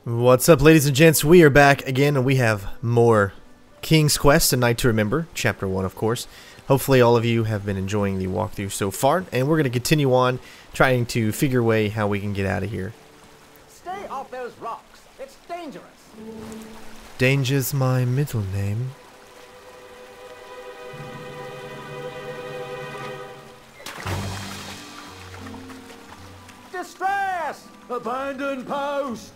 What's up, ladies and gents? We are back again, and we have more King's Quest: A Night to Remember, Chapter 1, of course. Hopefully all of you have been enjoying the walkthrough so far, and we're going to continue on trying to figure a way how we can get out of here. Stay off those rocks. It's dangerous. Danger's my middle name. Distress! Abandoned post!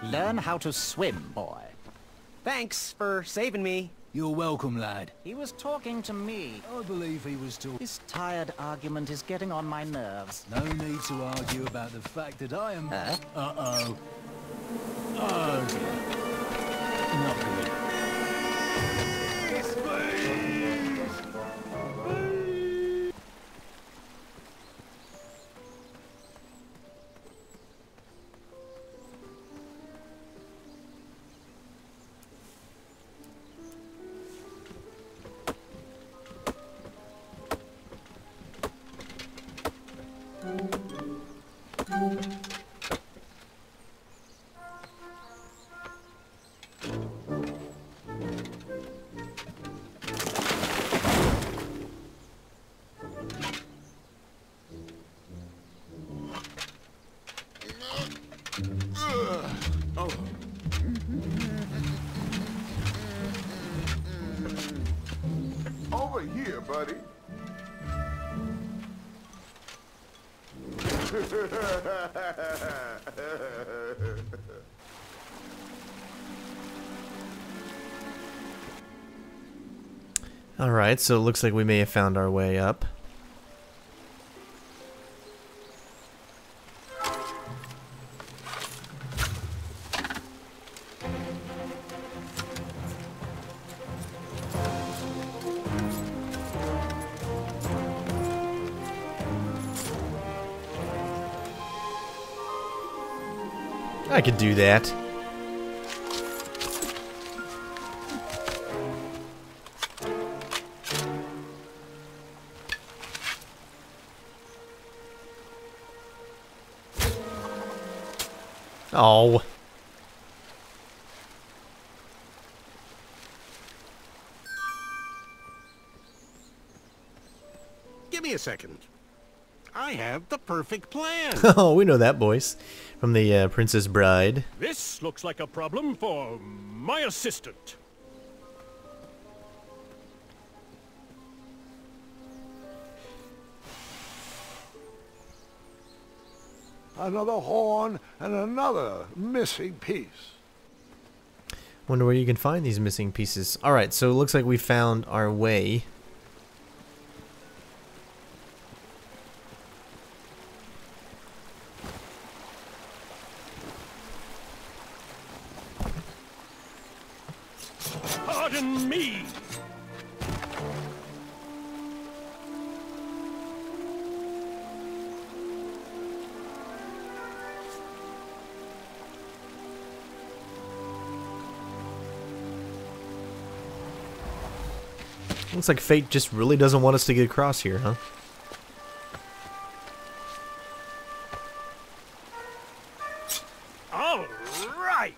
Learn how to swim, boy. Thanks for saving me. You're welcome, lad. He was talking to me. I believe he was talking. This tired argument is getting on my nerves. No need to argue about the fact that I am... Huh? Uh-oh. Oh, dear. Not good. Over here, buddy. Alright, so it looks like we may have found our way up. I could do that. Oh. Give me a second. I have the perfect plan. Oh, we know that voice from the Princess Bride. This looks like a problem for my assistant. Another horn and another missing piece. Wonder where you can find these missing pieces. Alright, so it looks like we found our way. Pardon me. Looks like fate just really doesn't want us to get across here, huh? All right.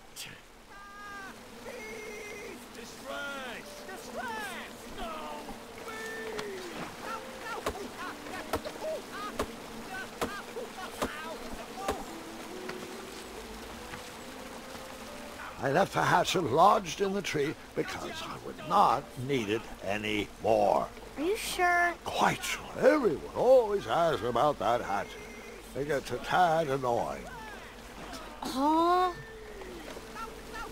I left the hatchet lodged in the tree because I would not need it anymore. Are you sure? Quite sure. Everyone always asks about that hatchet. It gets a tad annoying. Oh.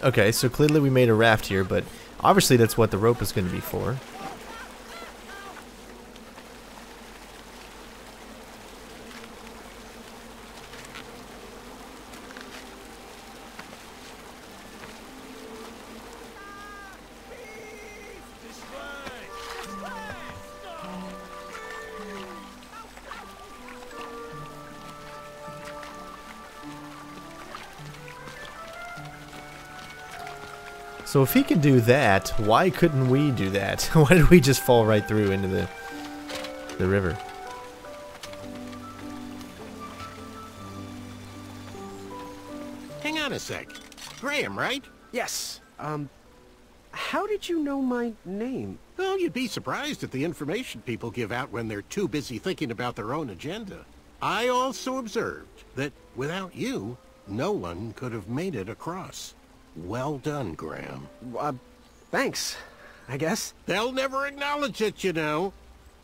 Okay, so clearly we made a raft here, but obviously that's what the rope is going to be for. So if he can do that, why couldn't we do that? Why did we just fall right through into the river? on a sec. Graham, right? Yes. How did you know my name? Oh, you'd be surprised at the information people give out when they're too busy thinking about their own agenda. I also observed that without you, no one could have made it across. Well done, Graham. Thanks, I guess. They'll never acknowledge it, you know.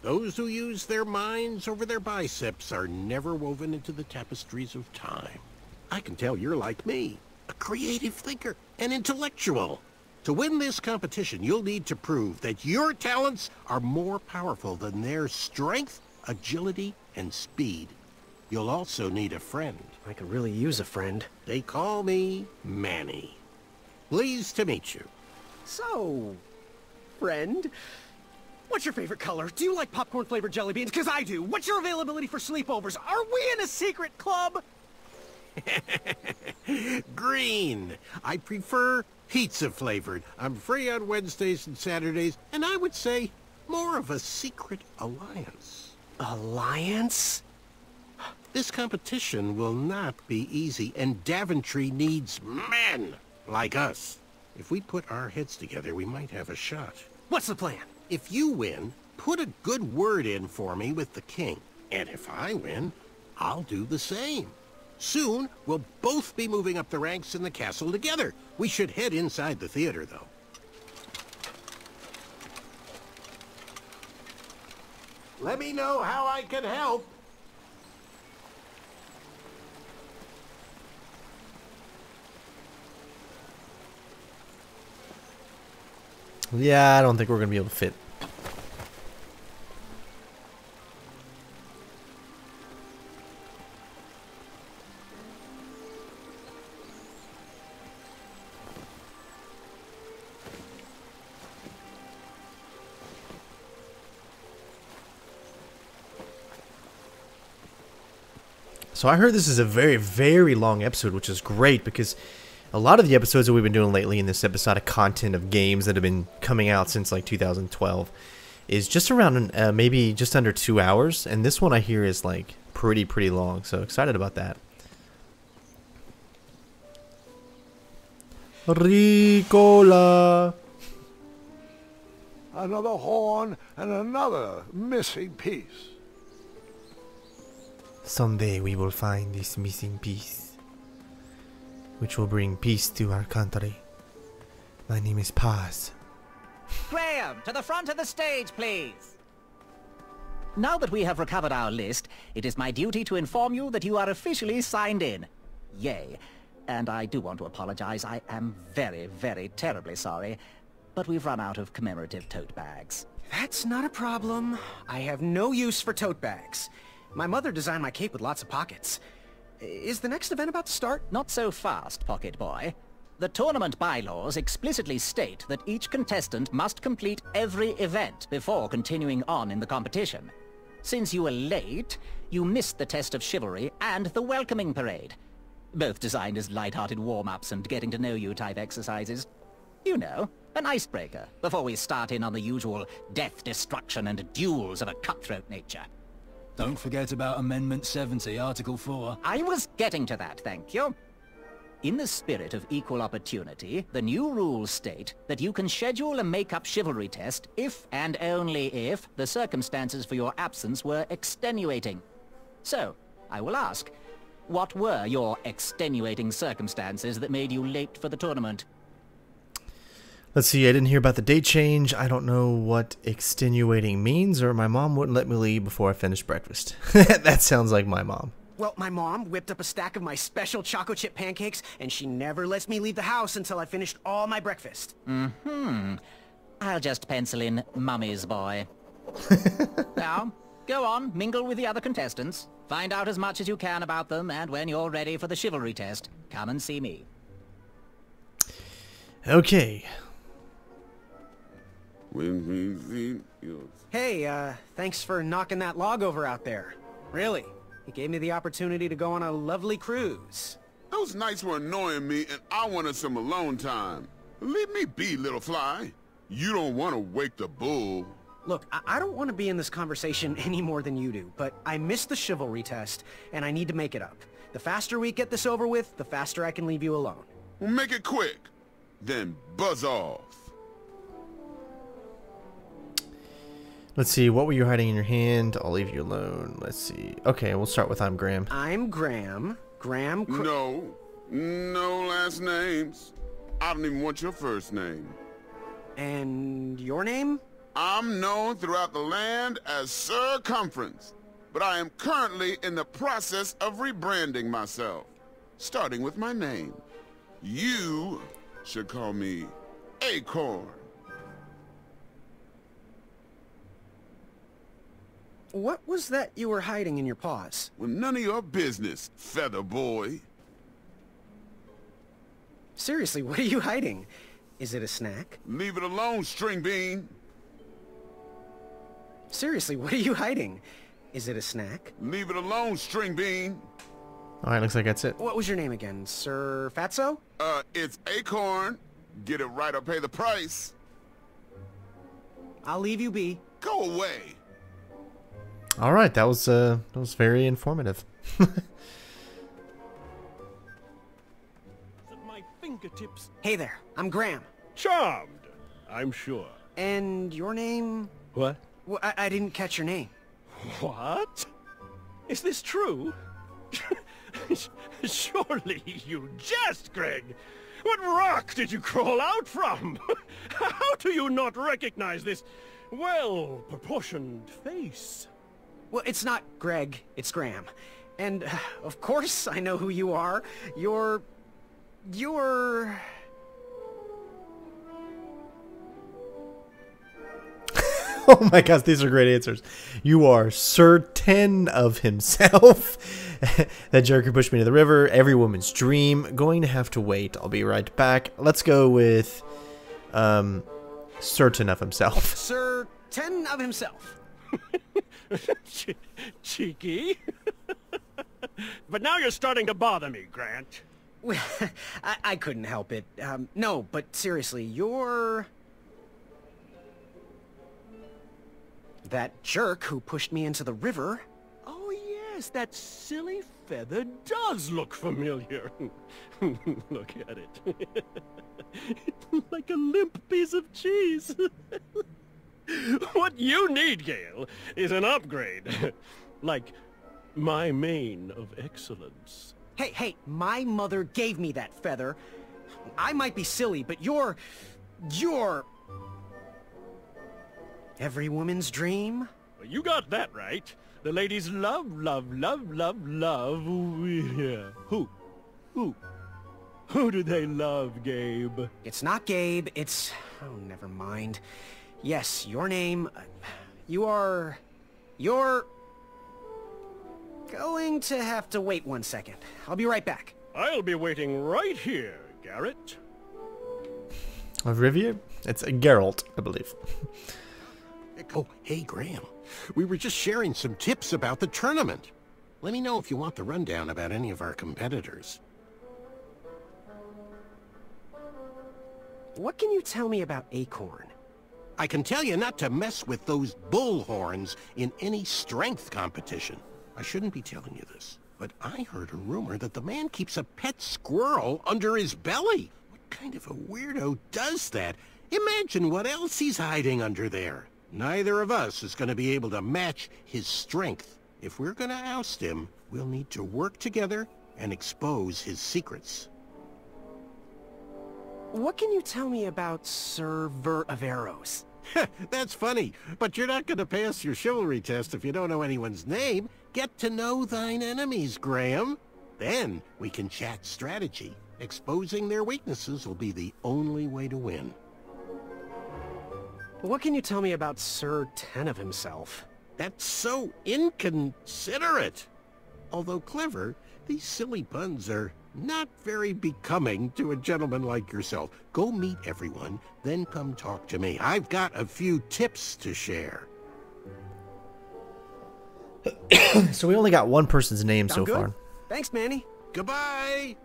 Those who use their minds over their biceps are never woven into the tapestries of time. I can tell you're like me, a creative thinker, an intellectual. To win this competition, you'll need to prove that your talents are more powerful than their strength, agility, and speed. You'll also need a friend. I could really use a friend. They call me Manny. Pleased to meet you. So, friend, what's your favorite color? Do you like popcorn-flavored jelly beans? Because I do. What's your availability for sleepovers? Are we in a secret club? Green. I prefer pizza-flavored. I'm free on Wednesdays and Saturdays, and I would say more of a secret alliance. Alliance? This competition will not be easy, and Daventry needs men like us. If we put our heads together, we might have a shot. What's the plan? If you win, put a good word in for me with the king. And if I win, I'll do the same. Soon, we'll both be moving up the ranks in the castle together. We should head inside the theater, though. Let me know how I can help. Yeah, I don't think we're going to be able to fit. So I heard this is a very, very long episode, which is great because a lot of the episodes that we've been doing lately in this episodic content of games that have been coming out since like 2012 is just around maybe just under 2 hours, and this one I hear is like pretty long, so excited about that. Ricola! Another horn and another missing piece. Someday we will find this missing piece, which will bring peace to our country. My name is Paz. Graham, to the front of the stage, please. Now that we have recovered our list, it is my duty to inform you that you are officially signed in. Yay. And I do want to apologize. I am very, very terribly sorry, but we've run out of commemorative tote bags. That's not a problem. I have no use for tote bags. My mother designed my cape with lots of pockets. Is the next event about to start? Not so fast, Pocket Boy. The tournament bylaws explicitly state that each contestant must complete every event before continuing on in the competition. Since you were late, you missed the test of chivalry and the welcoming parade. Both designed as light-hearted warm-ups and getting-to-know-you type exercises. You know, an icebreaker before we start in on the usual death, destruction, and duels of a cutthroat nature. Don't forget about Amendment 70, Article 4. I was getting to that, thank you. In the spirit of equal opportunity, the new rules state that you can schedule a make-up chivalry test if and only if the circumstances for your absence were extenuating. So, I will ask, what were your extenuating circumstances that made you late for the tournament? Let's see, I didn't hear about the date change. I don't know what extenuating means, or my mom wouldn't let me leave before I finished breakfast. That sounds like my mom. Well, my mom whipped up a stack of my special chocolate chip pancakes, and she never lets me leave the house until I finished all my breakfast. I'll just pencil in Mummy's boy. Now, go on, mingle with the other contestants. Find out as much as you can about them, and when you're ready for the chivalry test, come and see me. Okay. Hey, thanks for knocking that log over out there. Really, it gave me the opportunity to go on a lovely cruise. Those nights were annoying me, and I wanted some alone time. Leave me be, little fly. You don't want to wake the bull. Look, I don't want to be in this conversation any more than you do, but I missed the chivalry test, and I need to make it up. The faster we get this over with, the faster I can leave you alone. Well, make it quick. Then buzz off. Let's see, what were you hiding in your hand? I'll leave you alone. Let's see. Okay, we'll start with I'm Graham. I'm Graham. No last names. I don't even want your first name. And your name? I'm known throughout the land as Circumference, but I am currently in the process of rebranding myself, starting with my name. You should call me Acorn. What was that you were hiding in your paws? Well, none of your business, Feather Boy. Seriously, what are you hiding? Is it a snack? Leave it alone, String Bean. Seriously, what are you hiding? Is it a snack? Leave it alone, String Bean. Alright, looks like that's it. What was your name again? Sir Fatso? It's Acorn. Get it right or pay the price. I'll leave you be. Go away. Alright, that was very informative. My fingertips. Hey there, I'm Graham. Charmed, I'm sure. And your name? What? Well, I didn't catch your name. What? Is this true? Surely you jest, Greg. What rock did you crawl out from? How do you not recognize this well-proportioned face? Well, it's not Greg, it's Graham. And, of course, I know who you are. You're... Oh my gosh, these are great answers. You are certain of himself. That jerk who pushed me to the river. Every woman's dream. Going to have to wait. I'll be right back. Let's go with certain of himself. Certain of himself. Cheeky. But now you're starting to bother me, Grant. Well, I couldn't help it. No, but seriously, you're... that jerk who pushed me into the river. Oh yes, that silly feather does look familiar. Look at it. Like a limp piece of cheese. What you need, Gale, is an upgrade. Like my mane of excellence. Hey, my mother gave me that feather. I might be silly, but you're... every woman's dream? Well, you got that right. The ladies love. Yeah. Who do they love, Gabe? It's not Gabe, it's... oh, never mind. Yes, your name... you're... going to have to wait 1 second. I'll be right back. I'll be waiting right here, Garrett. Of Rivier? It's Geralt, I believe. Oh, hey, Graham. We were just sharing some tips about the tournament. Let me know if you want the rundown about any of our competitors. What can you tell me about Acorn? I can tell you not to mess with those bullhorns in any strength competition. I shouldn't be telling you this, but I heard a rumor that the man keeps a pet squirrel under his belly. What kind of a weirdo does that? Imagine what else he's hiding under there. Neither of us is going to be able to match his strength. If we're going to oust him, we'll need to work together and expose his secrets. What can you tell me about Sir Ver of Arrows? That's funny, but you're not going to pass your chivalry test if you don't know anyone's name. Get to know thine enemies, Graham. Then we can chat strategy. Exposing their weaknesses will be the only way to win. What can you tell me about Sir Ten of himself? That's so inconsiderate. Although clever, these silly puns are not very becoming to a gentleman like yourself. Go meet everyone, then come talk to me. I've got a few tips to share. So we only got one person's name so far. Thanks, Manny. Goodbye!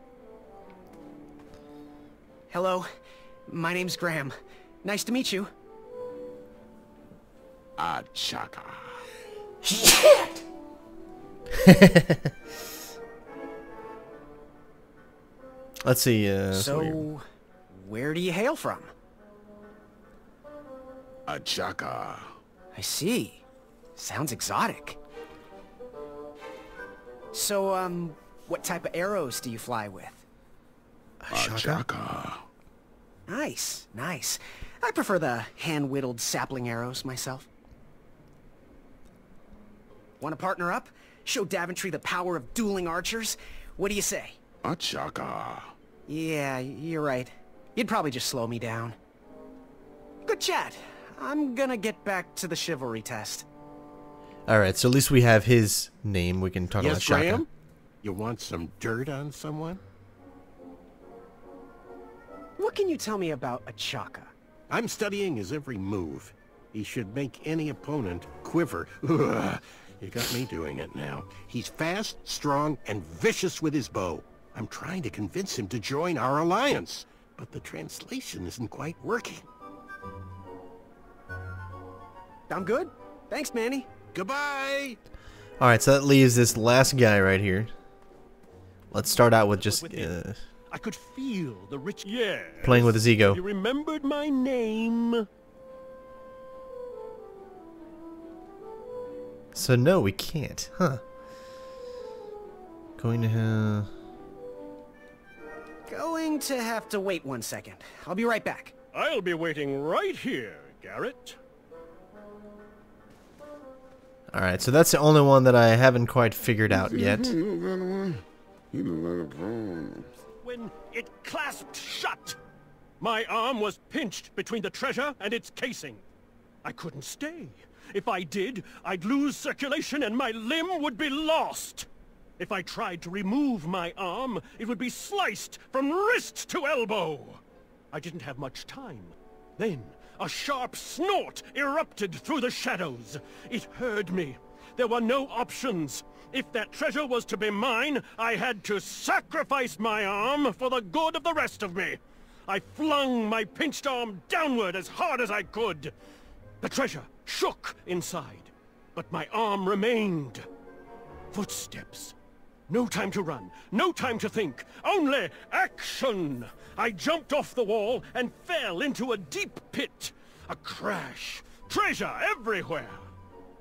Hello, my name's Graham. Nice to meet you. Chaka. Shit! Let's see. So, where do you hail from? A chaka. I see. Sounds exotic. So, what type of arrows do you fly with? A chaka. Nice, nice. I prefer the hand-whittled sapling arrows myself. Want to partner up? Show Daventry the power of dueling archers? What do you say? A chaka. Yeah, you're right. You'd probably just slow me down. Good chat. I'm gonna get back to the chivalry test. Alright, so at least we have his name. We can talk about Yes, Shaka. Graham? You want some dirt on someone? What can you tell me about a chaka? I'm studying his every move. He should make any opponent quiver. Ugh, you got me doing it now. He's fast, strong, and vicious with his bow. I'm trying to convince him to join our alliance, but the translation isn't quite working. I'm good. Thanks, Manny. Goodbye! Alright, so that leaves this last guy right here. Let's start out with just I could feel the rich... Yes. playing with his ego. You remembered my name. So no, we can't. Huh. Going to Going to have to wait 1 second. I'll be right back. I'll be waiting right here, Garrett. Alright, so that's the only one that I haven't quite figured out yet. When it clasped shut, my arm was pinched between the treasure and its casing. I couldn't stay. If I did, I'd lose circulation and my limb would be lost. If I tried to remove my arm, it would be sliced from wrist to elbow. I didn't have much time. Then, a sharp snort erupted through the shadows. It heard me. There were no options. If that treasure was to be mine, I had to sacrifice my arm for the good of the rest of me. I flung my pinched arm downward as hard as I could. The treasure shook inside, but my arm remained. Footsteps. No time to run, no time to think, only action! I jumped off the wall and fell into a deep pit. A crash. Treasure everywhere.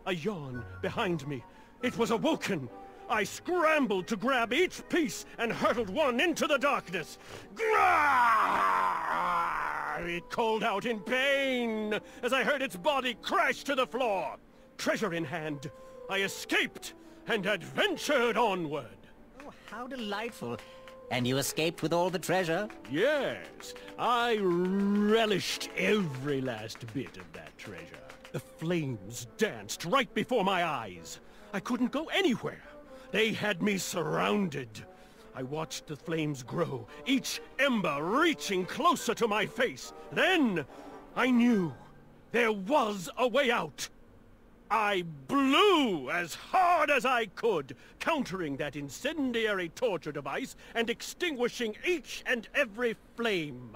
A yawn behind me. It was awoken. I scrambled to grab each piece and hurtled one into the darkness. Grrrr! It called out in pain as I heard its body crash to the floor. Treasure in hand, I escaped and adventured onward. Oh, how delightful. And you escaped with all the treasure? Yes, I relished every last bit of that treasure. The flames danced right before my eyes. I couldn't go anywhere. They had me surrounded. I watched the flames grow, each ember reaching closer to my face. Then, I knew there was a way out. I blew as hard as I could, countering that incendiary torture device and extinguishing each and every flame.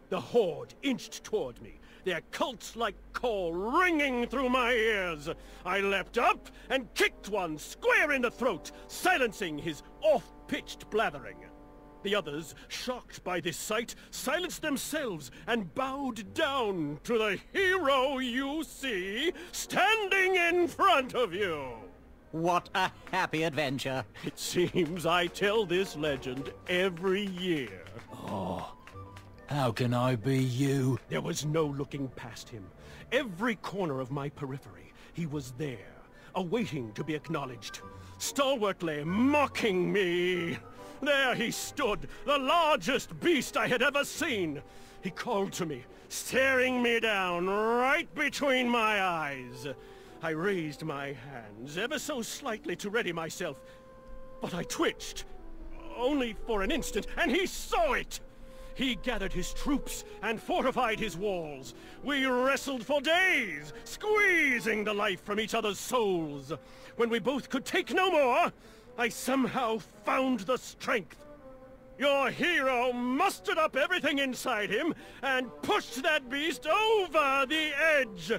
The horde inched toward me, their cult-like call ringing through my ears. I leapt up and kicked one square in the throat, silencing his off-pitched blathering. The others, shocked by this sight, silenced themselves and bowed down to the hero you see standing in front of you. What a happy adventure. It seems I tell this legend every year. Oh, how can I be you? There was no looking past him. Every corner of my periphery, he was there, awaiting to be acknowledged, stalwartly mocking me. There he stood, the largest beast I had ever seen. He called to me, staring me down right between my eyes. I raised my hands ever so slightly to ready myself, but I twitched, only for an instant, and he saw it. He gathered his troops and fortified his walls. We wrestled for days, squeezing the life from each other's souls. When we both could take no more, I somehow found the strength. Your hero mustered up everything inside him and pushed that beast over the edge.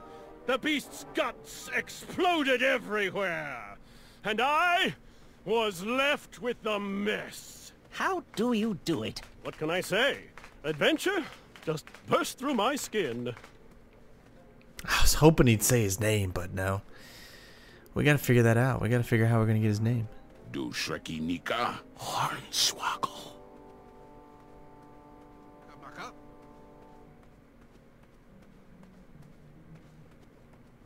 The beast's guts exploded everywhere, and I was left with the mess. How do you do it? What can I say? Adventure just burst through my skin. I was hoping he'd say his name, but no. We gotta figure that out. We gotta figure out how we're gonna get his name. Do Shreki Nika Hornswoggle.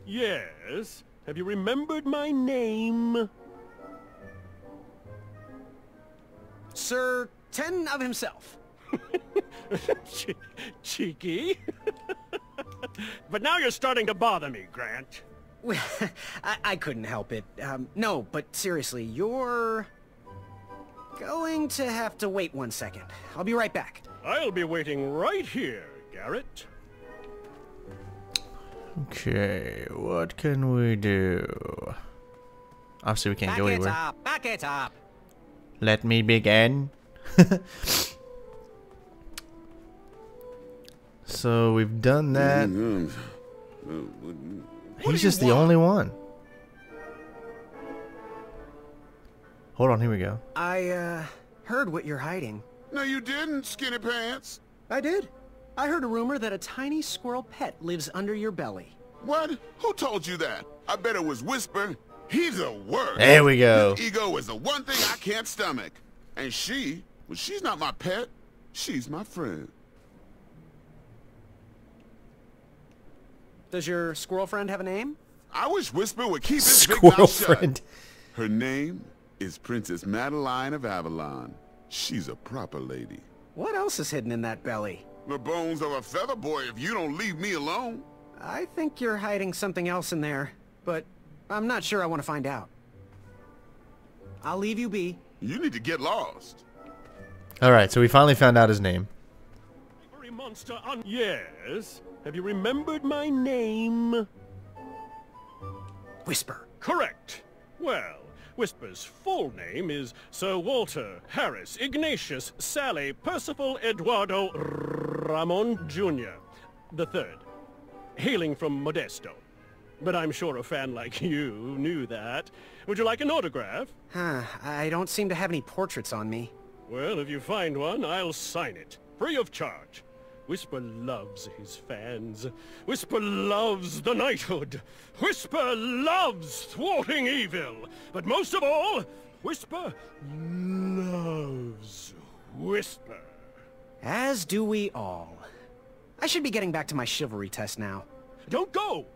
Yes? Have you remembered my name? Sir 10 of himself. Cheeky. But now you're starting to bother me, Grant. Well, I couldn't help it. No, but seriously, you're going to have to wait 1 second. I'll be right back. I'll be waiting right here, Garrett. Okay, what can we do? Obviously, we can't go anywhere. Back it up! Let me begin. So we've done that. He's just the only one. Hold on, here we go. I, heard what you're hiding. No, you didn't, Skinny Pants. I did. I heard a rumor that a tiny squirrel pet lives under your belly. What? Who told you that? I bet it was Whisper. He's the worst. There we go. His ego is the one thing I can't stomach. And well, she's not my pet. She's my friend. Does your squirrel friend have a name? I wish Whisper would keep his big Squirrel mouth shut. friend. Her name is Princess Madeline of Avalon. She's a proper lady. What else is hidden in that belly? The bones of a feather boy if you don't leave me alone. I think you're hiding something else in there, but I'm not sure I want to find out. I'll leave you be. You need to get lost. Alright, so we finally found out his name. Every monster on... Yes? Have you remembered my name? Whisper. Correct. Well, Whisper's full name is Sir Walter Harris Ignatius Sally Percival Eduardo Ramon Jr. the Third, hailing from Modesto. But I'm sure a fan like you knew that. Would you like an autograph? I don't seem to have any portraits on me. Well, if you find one, I'll sign it, free of charge. Whisper loves his fans. Whisper loves the knighthood. Whisper loves thwarting evil. But most of all, Whisper loves Whisper. As do we all. I should be getting back to my chivalry test now. Don't go!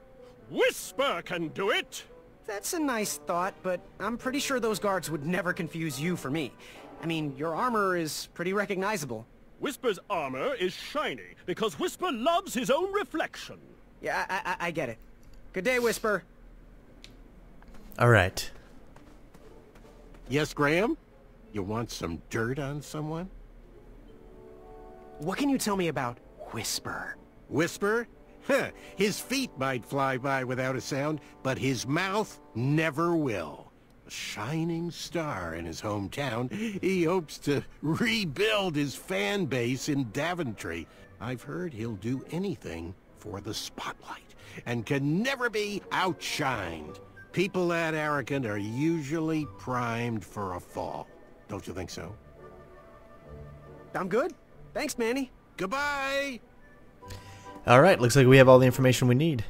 Whisper can do it! That's a nice thought, but I'm pretty sure those guards would never confuse you for me. I mean, your armor is pretty recognizable. Whisper's armor is shiny because Whisper loves his own reflection. Yeah, I get it. Good day, Whisper. Alright. Yes, Graham? You want some dirt on someone? What can you tell me about Whisper? Whisper? Huh, his feet might fly by without a sound, but his mouth never will. A shining star in his hometown, he hopes to rebuild his fan base in Daventry. I've heard he'll do anything for the spotlight, and can never be outshined. People that arrogant are usually primed for a fall. Don't you think so? I'm good. Thanks, Manny. Goodbye! Alright, looks like we have all the information we need.